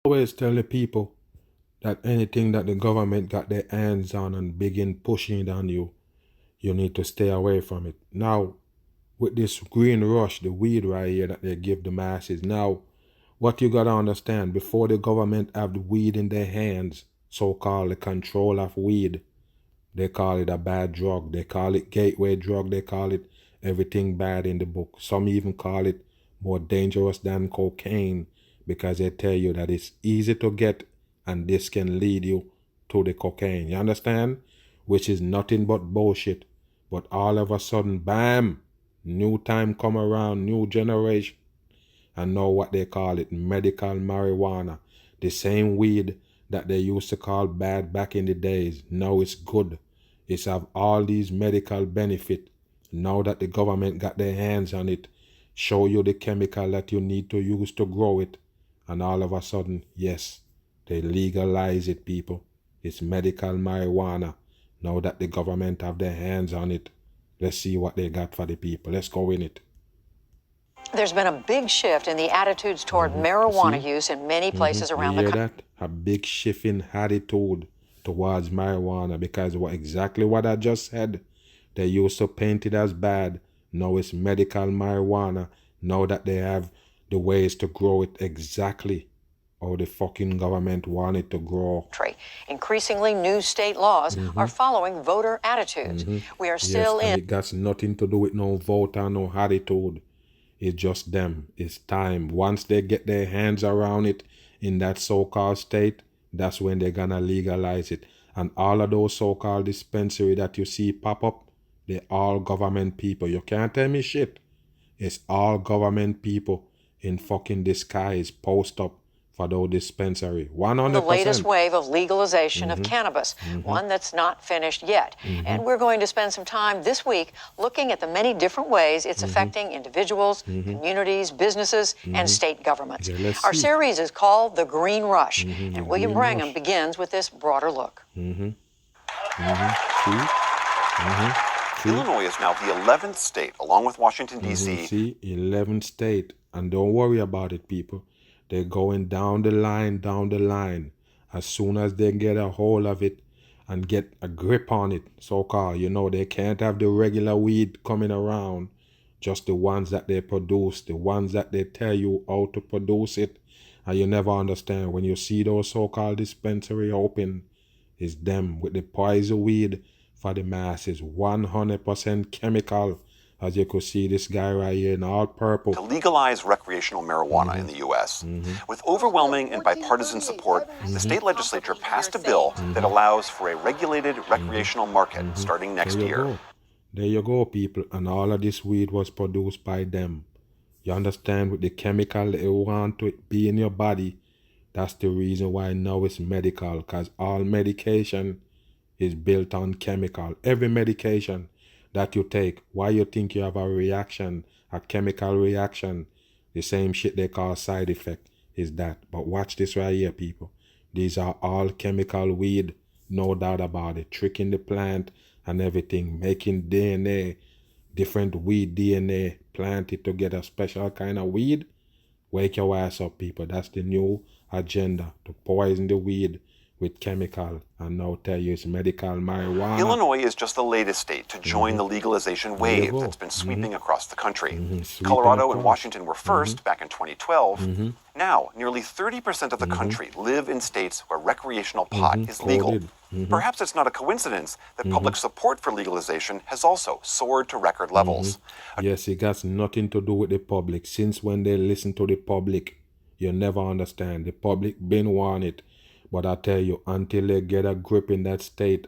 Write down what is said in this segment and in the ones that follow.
Always tell the people that anything that the government got their hands on and begin pushing it on you, you need to stay away from it. Now, with this green rush, the weed right here that they give the masses, now, what you gotta understand, before the government have the weed in their hands, so-called the control of weed, they call it a bad drug. They call it gateway drug. They call it everything bad in the book. Some even call it more dangerous than cocaine because they tell you that it's easy to get and this can lead you to the cocaine. You understand? Which is nothing but bullshit. But all of a sudden, bam, new time come around, new generation. And now what they call it, medical marijuana. The same weed that they used to call bad back in the days. Now it's good. It's have all these medical benefit. Now that the government got their hands on it, show you the chemical that you need to use to grow it. And all of a sudden, yes, they legalize it, people. It's medical marijuana. Now that the government have their hands on it, let's see what they got for the people. Let's go in it. There's been a big shift in the attitudes toward marijuana use in many places around the country. You hear that? A big shift in attitude towards marijuana because exactly what I just said. They used to paint it as bad. Now it's medical marijuana. Now that they have the ways to grow it exactly how the fucking government want it to grow. Increasingly, new state laws are following voter attitudes. We are still in. It got nothing to do with no voter, no attitude. It's just them. It's time. Once they get their hands around it in that so-called state, that's when they're gonna legalize it. And all of those so-called dispensary that you see pop up, they're all government people. You can't tell me shit. It's all government people in fucking disguise post up for those dispensary. 100%. The latest wave of legalization of cannabis, one that's not finished yet. And we're going to spend some time this week looking at the many different ways it's affecting individuals, communities, businesses, and state governments. Yeah, our series is called The Green Rush, and William Brangham begins with this broader look. Illinois is now the 11th state, along with Washington, D.C. See, 11th state. And don't worry about it, people. They're going down the line. As soon as they get a hold of it and get a grip on it, so-called, you know, they can't have the regular weed coming around. Just the ones that they produce, the ones that they tell you how to produce it. And you never understand. When you see those so-called dispensary open, it's them with the poison weed for the masses. 100% chemical. As you could see, this guy right here in all purple. To legalize recreational marijuana in the U.S. With overwhelming and bipartisan support, the state legislature passed a bill that allows for a regulated recreational market starting next year. There you go, people. And all of this weed was produced by them. You understand? With the chemical they want to be in your body. That's the reason why now it's medical. Because all medication is built on chemical. Every medication that you take, why you think you have a reaction, a chemical reaction, the same shit they call side effect is that. But watch this right here, people. These are all chemical weed, no doubt about it. Tricking the plant and everything, making DNA, different weed DNA, plant it to get a special kind of weed. Wake your ass up, people. That's the new agenda, to poison the weed with chemical, and now tell you it's medical marijuana. Illinois is just the latest state to join the legalization wave that's been sweeping across the country. Colorado and Washington were first back in 2012. Now, nearly 30% of the country live in states where recreational pot is legal. Perhaps it's not a coincidence that public support for legalization has also soared to record levels. Yes, it got nothing to do with the public. Since when they listen to the public, you never understand. The public been want it. But I tell you, until they get a grip in that state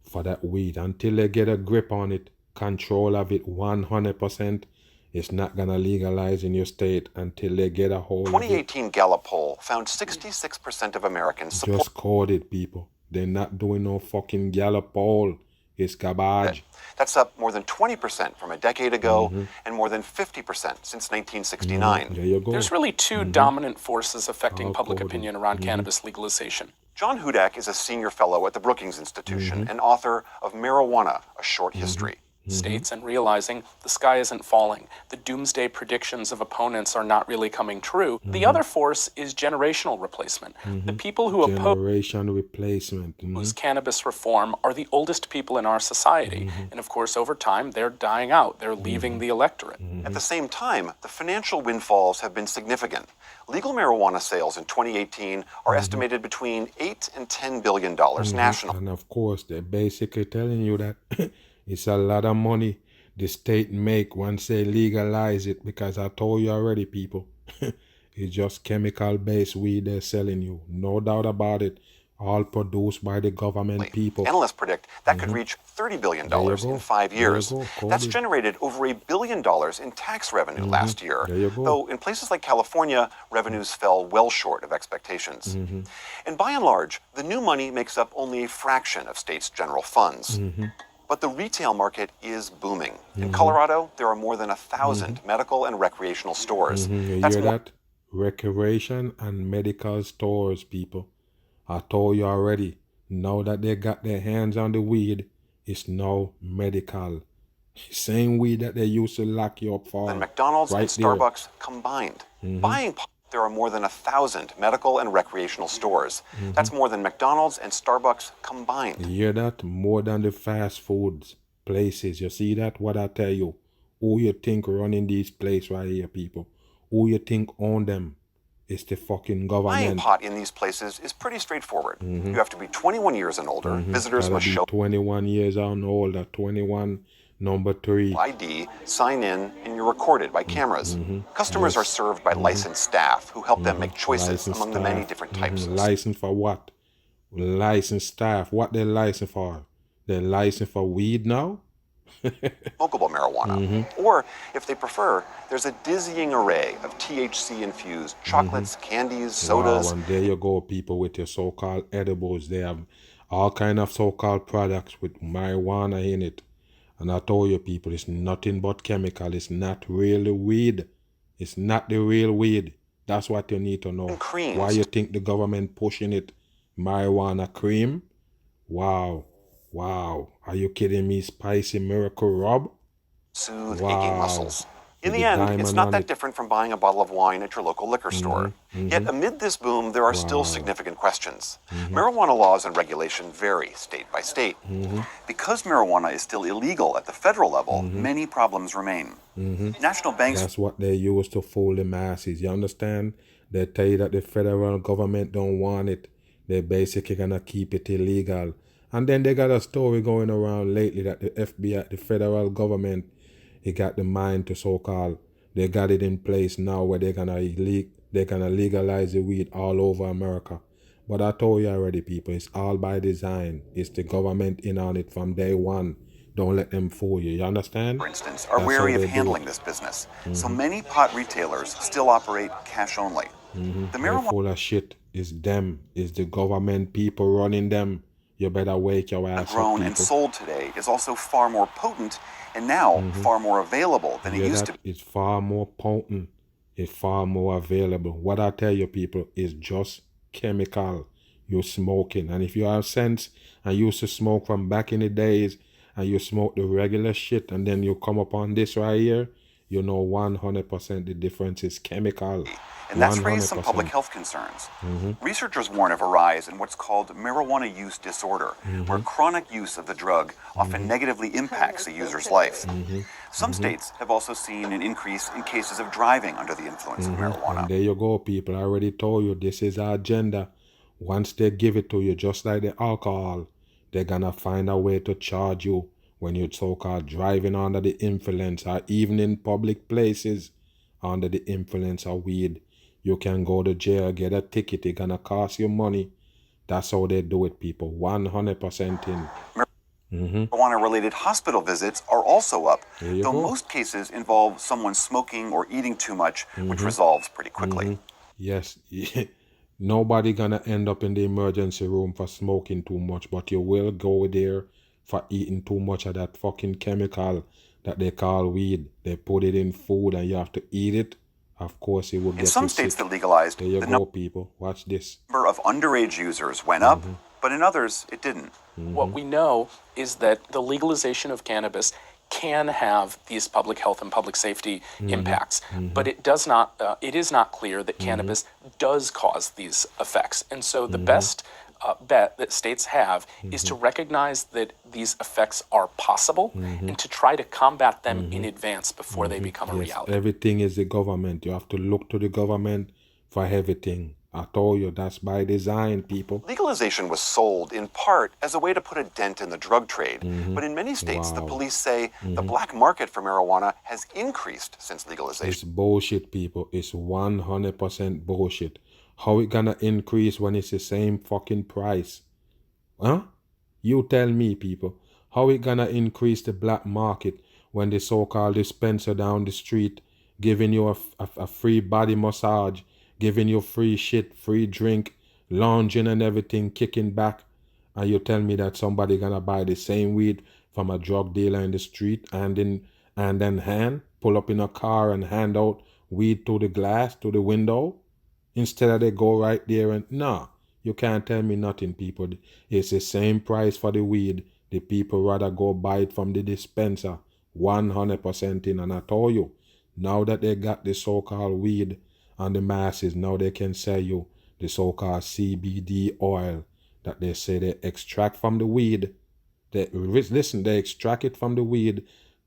for that weed, until they get a grip on it, control of it 100%, it's not going to legalize in your state until they get a hold of it. 2018 Gallup poll found 66% of Americans support. Just code it, people. They're not doing no fucking Gallup poll. It's garbage. That's up more than 20% from a decade ago and more than 50% since 1969. There you go. There's really two dominant forces affecting public opinion around cannabis legalization. John Hudak is a senior fellow at the Brookings Institution and author of Marijuana, A Short History. states and realizing the sky isn't falling. The doomsday predictions of opponents are not really coming true. The other force is generational replacement. The people who Generation replacement. oppose cannabis reform are the oldest people in our society. And of course, over time, they're dying out. They're leaving the electorate. At the same time, the financial windfalls have been significant. Legal marijuana sales in 2018 are estimated between $8 and $10 billion nationally. And of course, they're basically telling you that it's a lot of money the state make once they legalize it, because I told you already, people, it's just chemical-based weed they're selling you. No doubt about it. All produced by the government people. Analysts predict that could reach $30 billion in 5 years. That's generated over $1 billion in tax revenue last year. Though in places like California, revenues fell well short of expectations. And by and large, the new money makes up only a fraction of states' general funds. But the retail market is booming. In Colorado, there are more than 1,000 medical and recreational stores. You That's hear more that? Recreation and medical stores, people. I told you already. Now that they got their hands on the weed, it's now medical. Same weed that they used to lock you up for. than McDonald's and Starbucks combined. Buying pot, there are more than 1,000 medical and recreational stores. That's more than McDonald's and Starbucks combined. You hear that? More than the fast foods places. You see that? What I tell you? Who you think running these places right here, people? Who you think own them? It's the fucking government. Buying pot in these places is pretty straightforward. You have to be 21 years and older. Visitors must show 21 years and older. 21, number 3. ID, sign in, and you're recorded by cameras. Customers are served by licensed staff who help them make choices Licensed among the staff. many different types of License for what? Licensed staff. What they license for? They license for weed now? smokable marijuana. Or, if they prefer, there's a dizzying array of THC-infused chocolates, candies, sodas. Wow, and there you go, people, with your so-called edibles. They have all kind of so-called products with marijuana in it. And I told you, people, it's nothing but chemical. It's not really weed. It's not the real weed. That's what you need to know. And creams. Why you think the government pushing it? Marijuana cream? Wow. Wow. Are you kidding me? Spicy Miracle Rub? Soothe Wow. aching muscles. In With the the end, it's diamond not on that it. different from buying a bottle of wine at your local liquor store. Yet amid this boom, there are still significant questions. Marijuana laws and regulation vary state by state. Because marijuana is still illegal at the federal level, many problems remain. National banks That's what they use to fool the masses. You understand? They tell you that the federal government don't want it. They're basically gonna keep it illegal. And then they got a story going around lately that the FBI, the federal government, it got the mind to so-called, they got it in place now where they're gonna legalize the weed all over America. But I told you already, people, it's all by design. It's the government in on it from day one. Don't let them fool you. You understand? for instance, are That's wary how of they do handling it. this business. So many pot retailers still operate cash only. The They're marijuana full of shit. It's them. It's the government people running them. You better wake your ass up, grown and people. sold today is also far more potent and now far more available than it Yeah, used that to be. it's far more potent. It's far more available. What I tell you, people, is just chemical. You're smoking. And if you have sense and you used to smoke from back in the days and you smoke the regular shit and then you come upon this right here, you know 100% the difference is chemical. And that's raised some 100%. public health concerns. Researchers warn of a rise in what's called marijuana use disorder, where chronic use of the drug often negatively impacts a user's life. Some states have also seen an increase in cases of driving under the influence of marijuana. And there you go, people. I already told you this is our agenda. Once they give it to you, just like the alcohol, they're gonna find a way to charge you when you're so-called driving under the influence, or even in public places under the influence of weed. You can go to jail, get a ticket. It's gonna cost you money. That's how they do it, people. 100% in. Marijuana-related hospital visits are also up, There you though go. most cases involve someone smoking or eating too much, which resolves pretty quickly. Yes, nobody gonna end up in the emergency room for smoking too much, but you will go there for eating too much of that fucking chemical that they call weed. They put it in food and you have to eat it. Of course, it will get In some you states sick. that legalized, There you the go, people. Watch this. number of underage users went up, but in others, it didn't. What we know is that the legalization of cannabis can have these public health and public safety impacts, but it does not. It is not clear that cannabis does cause these effects, and so the best bet that states have is to recognize that these effects are possible and to try to combat them in advance before they become a reality. Everything is the government. You have to look to the government for everything. I told you, that's by design, people. Legalization was sold in part as a way to put a dent in the drug trade. But in many states, the police say the black market for marijuana has increased since legalization. It's bullshit, people. It's 100% bullshit. How it gonna increase when it's the same fucking price? Huh? You tell me, people. How it gonna increase the black market when the so-called dispenser down the street giving you a free body massage, giving you free shit, free drink, lounging and everything, kicking back, and you tell me that somebody gonna buy the same weed from a drug dealer in the street and then pull up in a car and hand out weed to the glass, to the window, instead of they go right there and, nah, you can't tell me nothing, people. It's the same price for the weed. The people rather go buy it from the dispenser, 100% in, and I told you, now that they got the so-called weed on the masses, now they can sell you the so-called CBD oil that they say they extract from the weed. They extract it from the weed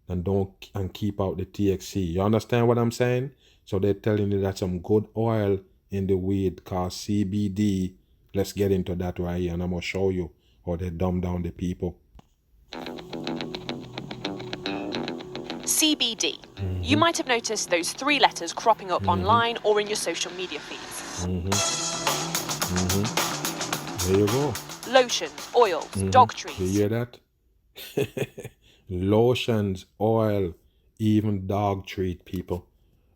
and keep out the THC. You understand what I'm saying? So they're telling you that some good oil in the weed called CBD. Let's get into that right here, and I'm gonna show you how they dumb down the people. CBD. You might have noticed those 3 letters cropping up online or in your social media feeds. There you go. Lotions, oils, dog treats. You hear that? Lotions, oil, even dog treat, people.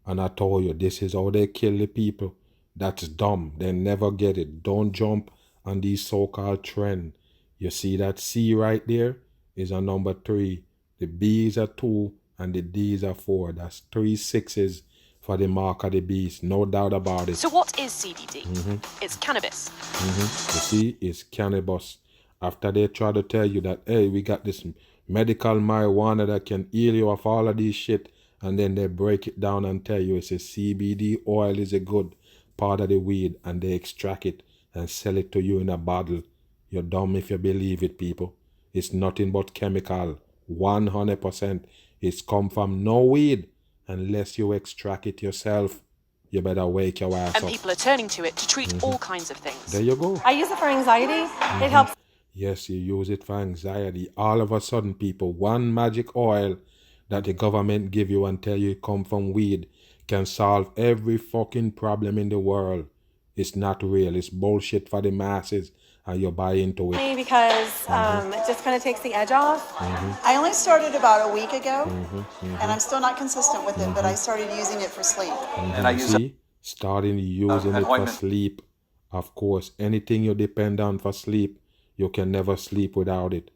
And I told you, this is how they kill the people. That's dumb. They never get it. Don't jump on these so-called trend. You see that C right there is a number 3. The B is a 2 and the D is a 4. That's 3 6s for the mark of the beast. No doubt about it. So what is CBD? It's cannabis. You see, it's cannabis. After they try to tell you that, hey, we got this medical marijuana that can heal you of all of this shit, and then they break it down and tell you it's a CBD oil is a good part of the weed, and they extract it and sell it to you in a bottle. You're dumb if you believe it, people. It's nothing but chemical. 100%. It's come from no weed unless you extract it yourself. You better wake your ass up. And people are turning to it to treat all kinds of things. There you go. I use it for anxiety. It helps. Yes, you use it for anxiety. All of a sudden, people, one magic oil that the government give you and tell you it come from weed can solve every fucking problem in the world. It's not real. It's bullshit for the masses, and you buy into it. Because it just kind of takes the edge off. I only started about a week ago, and I'm still not consistent with it, but I started using it for sleep. And I use See? Starting using it for sleep. Of course, anything you depend on for sleep, you can never sleep without it.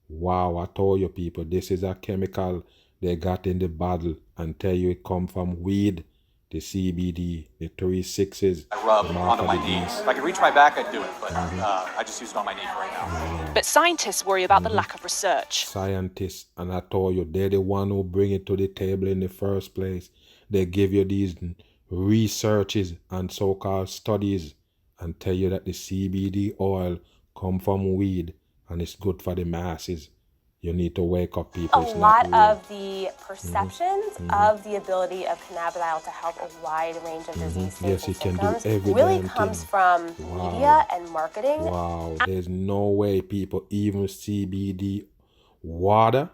Wow, I told you, people, this is a chemical they got in the bottle and tell you it come from weed, the CBD, the 3 6s. I rub onto my knees. If I could reach my back, I'd do it, but I just use it on my knee for right now. But scientists worry about the lack of research. Scientists, and I told you, they're the one who bring it to the table in the first place. They give you these researches and so-called studies and tell you that the CBD oil come from weed and it's good for the masses. You need to wake up, people. A lot of the perceptions of the ability of cannabidiol to help a wide range of disease states and symptoms really comes from media and marketing. Wow, there's no way, people, even CBD water.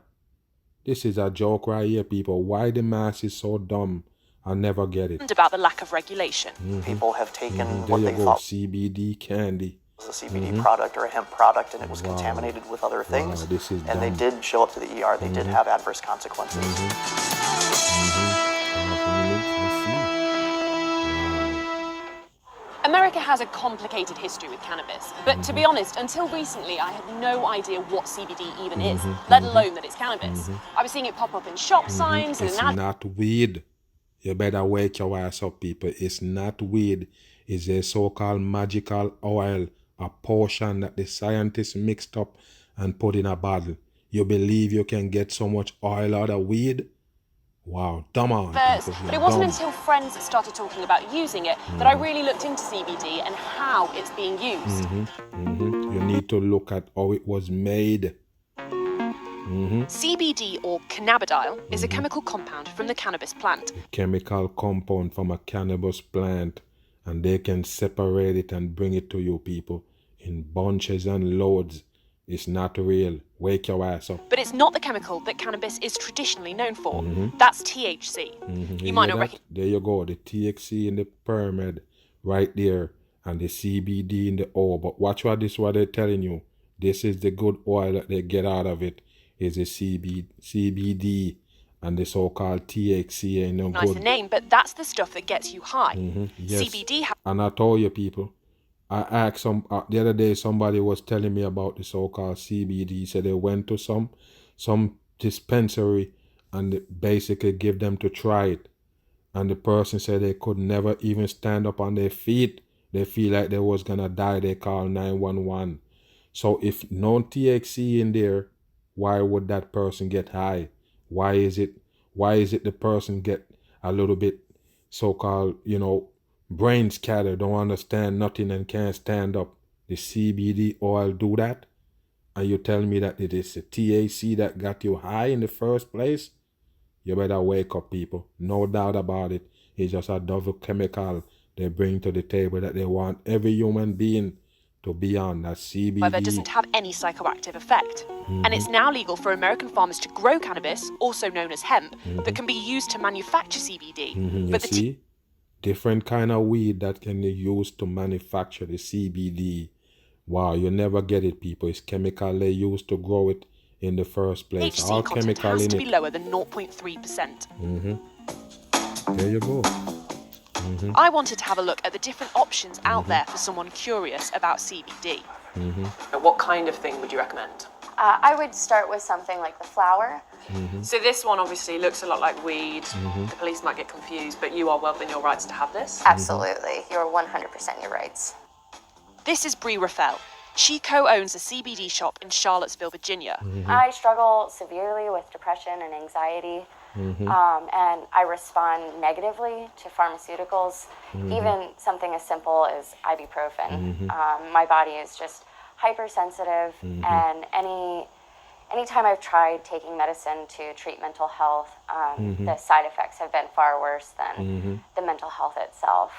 This is a joke right here, people. Why the mass is so dumb? I never get it. And about the lack of regulation. People have taken There what you they go, thought CBD candy. was a CBD product or a hemp product, and it was contaminated with other things. This is and they dumb. did show up to the ER. They did have adverse consequences. America has a complicated history with cannabis, but to be honest, until recently I had no idea what CBD even is, let alone that it's cannabis. I was seeing it pop up in shop signs and It's in not weed. You better wake your ass up, people. It's not weed. It's a so-called magical oil, a potion that the scientists mixed up and put in a bottle. You believe you can get so much oil out of weed? Wow, dumb on. But it wasn't until friends started talking about using it that I really looked into CBD and how it's being used. You need to look at how it was made. CBD, or cannabidiol, is a chemical compound from the cannabis plant. A chemical compound from a cannabis plant, and they can separate it and bring it to you people in bunches and loads. It's not real. Wake your ass up. But it's not the chemical that cannabis is traditionally known for. That's THC. You might not recognize. There you go. The THC in the pyramid right there, and the CBD in the O. But watch what they're telling you. This is the good oil that they get out of it. Is the CBD and the so-called THC. Ain't no Nice good. the name, but that's the stuff that gets you high. Yes. CBD. And I told you people, I asked the other day, somebody was telling me about the so-called CBD. He said they went to some dispensary and they basically give them to try it. And the person said they could never even stand up on their feet. They feel like they was gonna die. They call 911. So if no THC in there, why would that person get high? Why is it the person get a little bit so-called, brain scattered, don't understand nothing and can't stand up? The CBD oil do that? And you tell me that it is the THC that got you high in the first place? You better wake up, people. No doubt about it. It's just a double chemical they bring to the table that they want every human being to be on. That CBD. However, doesn't have any psychoactive effect. And it's now legal for American farmers to grow cannabis, also known as hemp, that can be used to manufacture CBD. You see? Different kind of weed that can be used to manufacture the CBD. Wow, you never get it, people. It's chemical they use to grow it in the first place. THC All content chemical has in to it. be lower than 0.3%. There you go. I wanted to have a look at the different options out there for someone curious about CBD. What kind of thing would you recommend? I would start with something like the flower. So this one obviously looks a lot like weed. The police might get confused, but you are well within your rights to have this. Absolutely. You're 100% your rights. This is Bree Raffel. She co-owns a CBD shop in Charlottesville, Virginia. I struggle severely with depression and anxiety, and I respond negatively to pharmaceuticals, even something as simple as ibuprofen. My body is just hypersensitive, and anytime I've tried taking medicine to treat mental health, the side effects have been far worse than the mental health itself.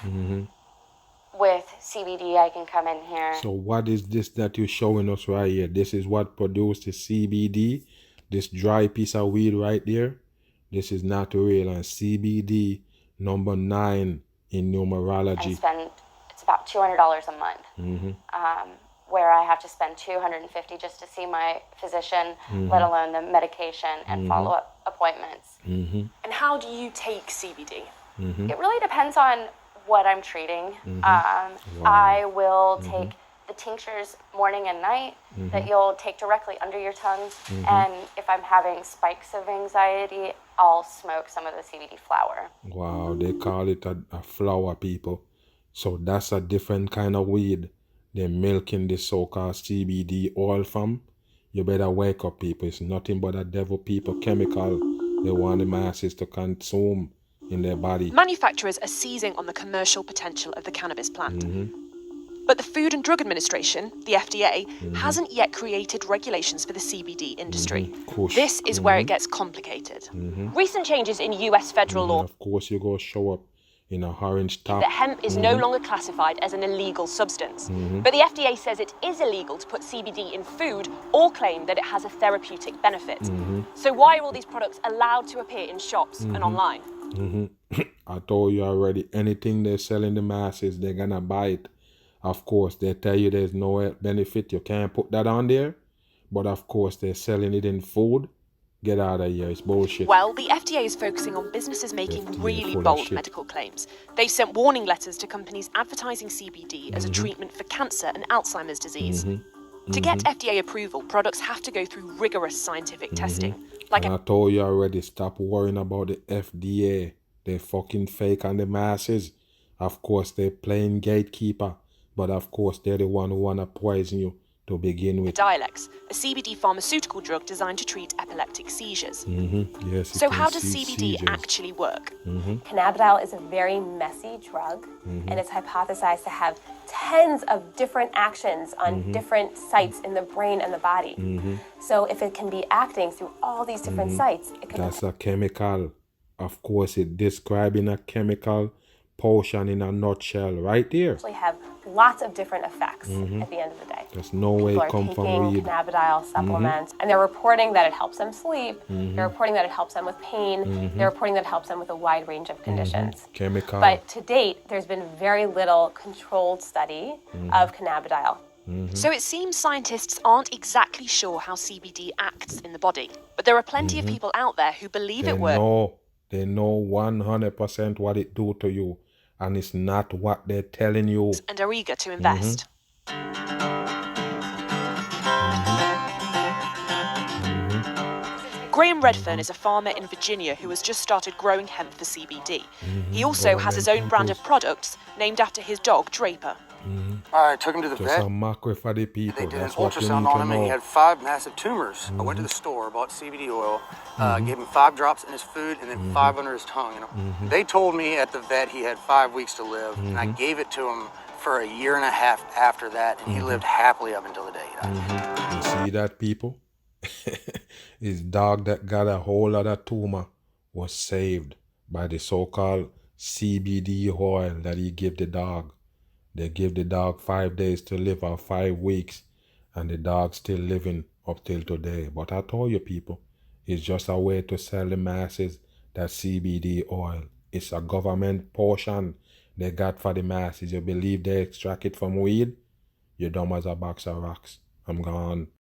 With CBD, I can come in here. So what is this that you're showing us right here? This is what produced the CBD, this dry piece of weed right there. This is not real, and CBD number 9 in numerology. It's about $200 a month, where I have to spend $250 just to see my physician, let alone the medication and follow-up appointments. And how do you take CBD? It really depends on what I'm treating. I will take the tinctures morning and night that you'll take directly under your tongue. And if I'm having spikes of anxiety, I'll smoke some of the CBD flower. Wow, they call it a flower, people. So that's a different kind of weed they're milking this so-called CBD oil from. You better wake up, people. It's nothing but a devil people chemical they want the masses to consume in their body. Manufacturers are seizing on the commercial potential of the cannabis plant. But the Food and Drug Administration, the FDA, hasn't yet created regulations for the CBD industry. This is where it gets complicated. Recent changes in US federal law. Of course, you go show up in a orange top. That hemp is no longer classified as an illegal substance. But the FDA says it is illegal to put CBD in food or claim that it has a therapeutic benefit. So why are all these products allowed to appear in shops and online? I told you already, anything they sell in the masses, they're gonna buy it. Of course, they tell you there's no benefit, you can't put that on there. But of course, they're selling it in food. Get out of here, it's bullshit. Well, the FDA is focusing on businesses making really bold medical claims. They've sent warning letters to companies advertising CBD as a treatment for cancer and Alzheimer's disease. To get FDA approval, products have to go through rigorous scientific testing. And I told you already, stop worrying about the FDA. They're fucking fake on the masses. Of course, they're playing gatekeeper. But of course, they're the one who want to poison you to begin with. Epidiolex, a CBD pharmaceutical drug designed to treat epileptic seizures. Yes, So how does CBD actually work? Cannabidiol is a very messy drug, and it's hypothesized to have tens of different actions on different sites in the brain and the body. So if it can be acting through all these different sites, it can... That's a chemical. Of course, it's describing a chemical potion in a nutshell right there. Actually have lots of different effects at the end of the day. There's no way it come from weed. Cannabidiol supplements, and they're reporting that it helps them sleep. They're reporting that it helps them with pain. They're reporting that it helps them with a wide range of conditions. Chemical. But to date, there's been very little controlled study of cannabidiol. So it seems scientists aren't exactly sure how CBD acts in the body, but there are plenty of people out there who believe it works. They know 100% what it do to you, and it's not what they're telling you. And are eager to invest. Graham Redfern is a farmer in Virginia who has just started growing hemp for CBD. He also has his own brand of products named after his dog, Draper. I took him to the vet. Just a mockery for the people. They did an That's what you ultrasound need on to him and he know. had 5 massive tumors. I went to the store, bought CBD oil, gave him 5 drops in his food and then 5 under his tongue. You know? They told me at the vet he had 5 weeks to live, and I gave it to him for a year and a half after that, and he lived happily up until the day he died. You see that, people? His dog that got a whole other tumor was saved by the so-called CBD oil that he gave the dog. They give the dog 5 days to live, or 5 weeks, and the dog's still living up till today. But I told you, people, it's just a way to sell the masses that CBD oil. It's a government portion they got for the masses. You believe they extract it from weed? You're dumb as a box of rocks. I'm gone.